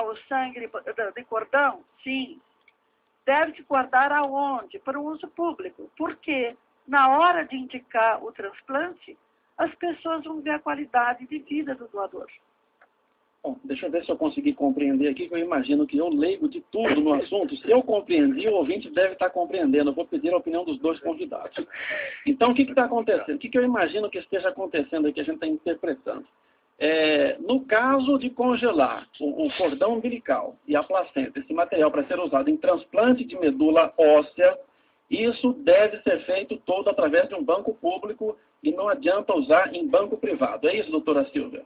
o sangue de cordão? Sim. Deve se guardar aonde? Para o uso público. Porque na hora de indicar o transplante, as pessoas vão ver a qualidade de vida do doador. Bom, deixa eu ver se eu consegui compreender aqui, que eu imagino que eu leigo de tudo no assunto. Se eu compreendi, o ouvinte deve estar compreendendo. Eu vou pedir a opinião dos dois convidados. Então, o que está acontecendo? O que eu imagino que esteja acontecendo aqui, que a gente está interpretando? No caso de congelar o cordão umbilical e a placenta, esse material para ser usado em transplante de medula óssea, isso deve ser feito todo através de um banco público e não adianta usar em banco privado. É isso, doutora Silvia?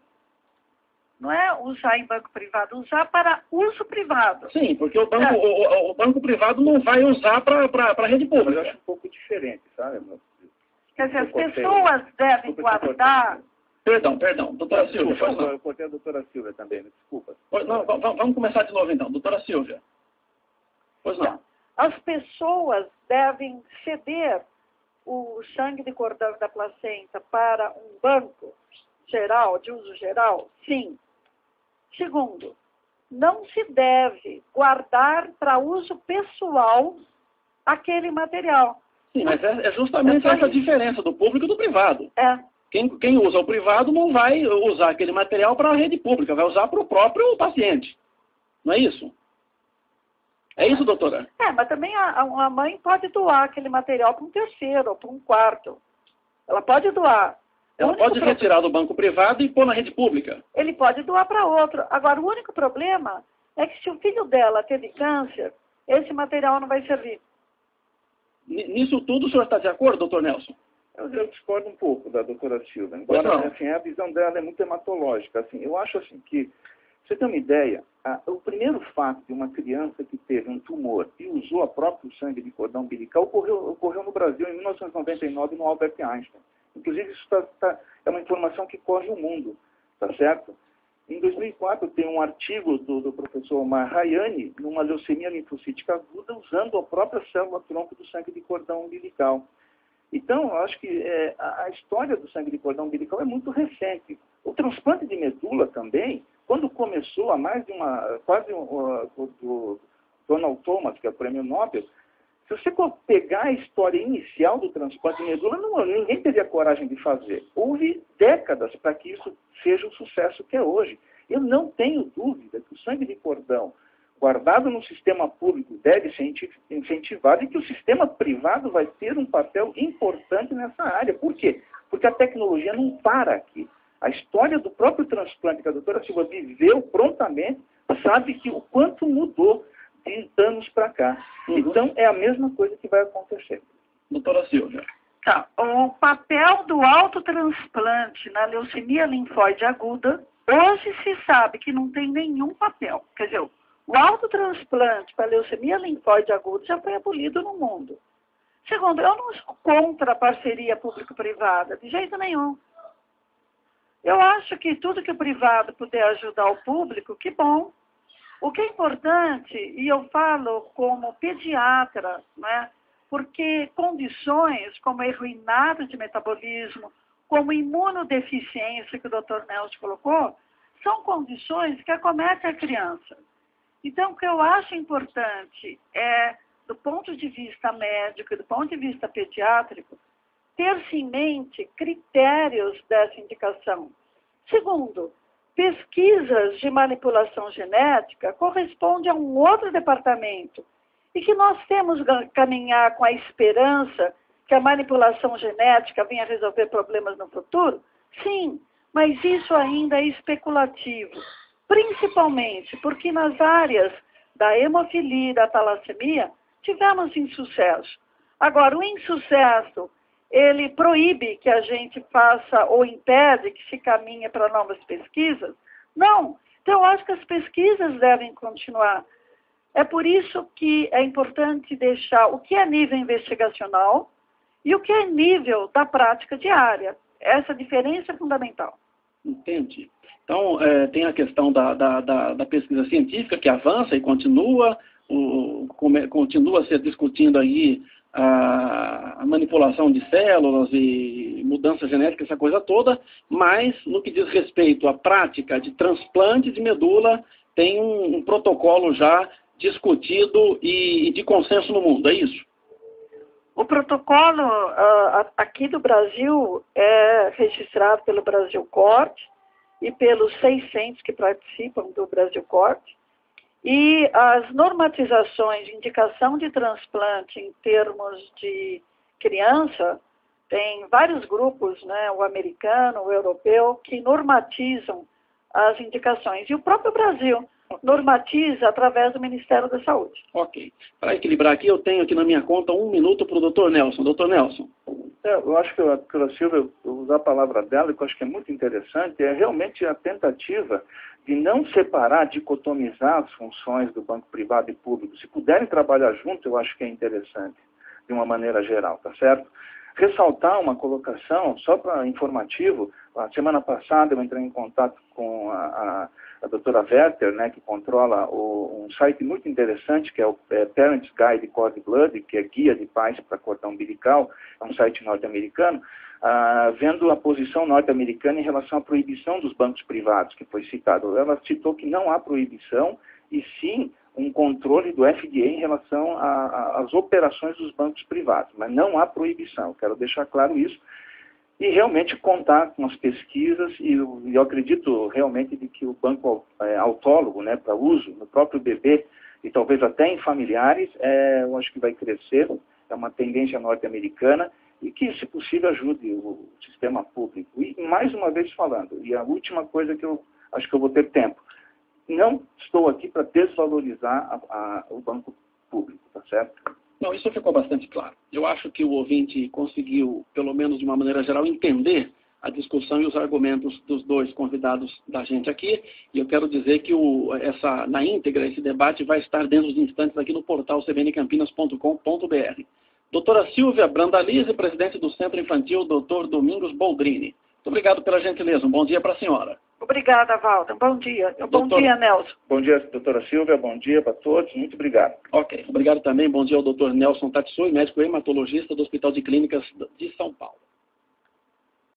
Não é usar em banco privado, usar para uso privado. Sim, porque o banco privado não vai usar para a rede pública. Mas eu acho um pouco diferente, sabe? Quer dizer, as pessoas devem guardar... Perdão, doutora Silvia. Eu cortei a doutora Silvia também, desculpa. Não, vamos começar de novo então. Doutora Silvia. Pois não. As pessoas devem ceder o sangue de cordão da placenta para um banco geral, de uso geral? Sim. Segundo, não se deve guardar para uso pessoal aquele material. Sim, mas é justamente essa diferença do público e do privado. Quem usa o privado não vai usar aquele material para a rede pública, vai usar para o próprio paciente. Não é isso? É isso, doutora? Mas também a mãe pode doar aquele material para um terceiro ou para um quarto. Ela pode doar. Ela pode retirar do banco privado e pôr na rede pública. Ele pode doar para outro. Agora, o único problema é que se o filho dela teve câncer, esse material não vai servir. Nisso tudo o senhor está de acordo, doutor Nelson? Eu discordo um pouco da doutora Silvia. Embora, assim, a visão dela é muito hematológica. Assim, eu acho assim que, pra você ter uma ideia, o primeiro fato de uma criança que teve um tumor e usou a próprio sangue de cordão umbilical ocorreu no Brasil em 1999 no Albert Einstein. Inclusive, isso é uma informação que corre o mundo, tá certo? Em 2004, tem um artigo do professor Omar Hayani, numa leucemia linfocítica aguda, usando a própria célula-tronco do sangue de cordão umbilical. Então, eu acho que a história do sangue de cordão umbilical é muito recente. O transplante de medula também, quando começou há mais de do Donald Thomas, que é o prêmio Nobel, se você pegar a história inicial do transplante de medula, ninguém teria coragem de fazer. Houve décadas para que isso seja o sucesso que é hoje. Eu não tenho dúvida que o sangue de cordão guardado no sistema público deve ser incentivado e que o sistema privado vai ter um papel importante nessa área. Por quê? Porque a tecnologia não para aqui. A história do próprio transplante que a doutora Silva viveu prontamente, sabe que o quanto mudou de anos para cá. Então, é a mesma coisa que vai acontecer. Doutora Silvia. O papel do autotransplante na leucemia linfóide aguda, hoje se sabe que não tem nenhum papel. Quer dizer, o autotransplante para leucemia linfóide aguda já foi abolido no mundo. Segundo, eu não sou contra a parceria público-privada, de jeito nenhum. Eu acho que tudo que o privado puder ajudar o público, que bom. O que é importante, e eu falo como pediatra, né, porque condições como erro inato de metabolismo, como imunodeficiência, que o Dr. Nelson colocou, são condições que acometem a criança. Então, o que eu acho importante é, do ponto de vista médico e do ponto de vista pediátrico, ter-se em mente critérios dessa indicação. Segundo, pesquisas de manipulação genética correspondem a um outro departamento e que nós temos que caminhar com a esperança que a manipulação genética venha resolver problemas no futuro? Sim, mas isso ainda é especulativo, principalmente porque nas áreas da hemofilia e da talassemia tivemos insucesso. Agora, o insucesso, ele proíbe que a gente faça ou impede que se caminhe para novas pesquisas? Não. Então, eu acho que as pesquisas devem continuar. É por isso que é importante deixar o que é nível investigacional e o que é nível da prática diária. Essa diferença é fundamental. Entendi. Então, tem a questão da pesquisa científica que avança e continua a ser discutindo aí a manipulação de células e mudança genética, essa coisa toda, mas no que diz respeito à prática de transplante de medula, tem um protocolo já discutido e de consenso no mundo, é isso? O protocolo aqui do Brasil é registrado pelo Brasil Corte e pelos 600 que participam do Brasil Corte. E as normatizações de indicação de transplante em termos de criança, tem vários grupos, né, o americano, o europeu, que normatizam as indicações. E o próprio Brasil normatiza através do Ministério da Saúde. Ok. Para equilibrar aqui, eu tenho aqui na minha conta 1 minuto para o Dr. Nelson. Dr. Nelson. Eu acho que a doutora Silvia, usar a palavra dela, que eu acho que é muito interessante, é realmente a tentativa de não separar, dicotomizar as funções do banco privado e público. Se puderem trabalhar junto, eu acho que é interessante, de uma maneira geral, tá certo? Ressaltar uma colocação, só para informativo, a semana passada eu entrei em contato com a doutora Werther, né, que controla um site muito interessante, que é o Parents Guide Cord Blood, que é guia de pais para cordão umbilical, é um site norte-americano, vendo a posição norte-americana em relação à proibição dos bancos privados, que foi citado. Ela citou que não há proibição, e sim um controle do FDA em relação às operações dos bancos privados, mas não há proibição, quero deixar claro isso, e realmente contar com as pesquisas, e eu acredito realmente de que o banco autólogo, né, para uso no próprio bebê, e talvez até em familiares, eu acho que vai crescer, é uma tendência norte-americana, e que, se possível, ajude o sistema público. E, mais uma vez falando, e a última coisa que eu acho que eu vou ter tempo, não estou aqui para desvalorizar o banco público, tá certo? Não, isso ficou bastante claro. Eu acho que o ouvinte conseguiu, pelo menos de uma maneira geral, entender a discussão e os argumentos dos dois convidados da gente aqui. E eu quero dizer que na íntegra esse debate vai estar dentro de instantes aqui no portal cbncampinas.com.br. Doutora Silvia Brandalize, presidente do Centro Infantil Dr. Domingos Boldrini. Muito obrigado pela gentileza. Um bom dia para a senhora. Obrigada, Walter. Bom dia. Bom dia, Nelson. Bom dia, doutora Silvia. Bom dia para todos. Muito obrigado. Ok. Obrigado também. Bom dia ao doutor Nelson Tatsui, médico hematologista do Hospital de Clínicas de São Paulo.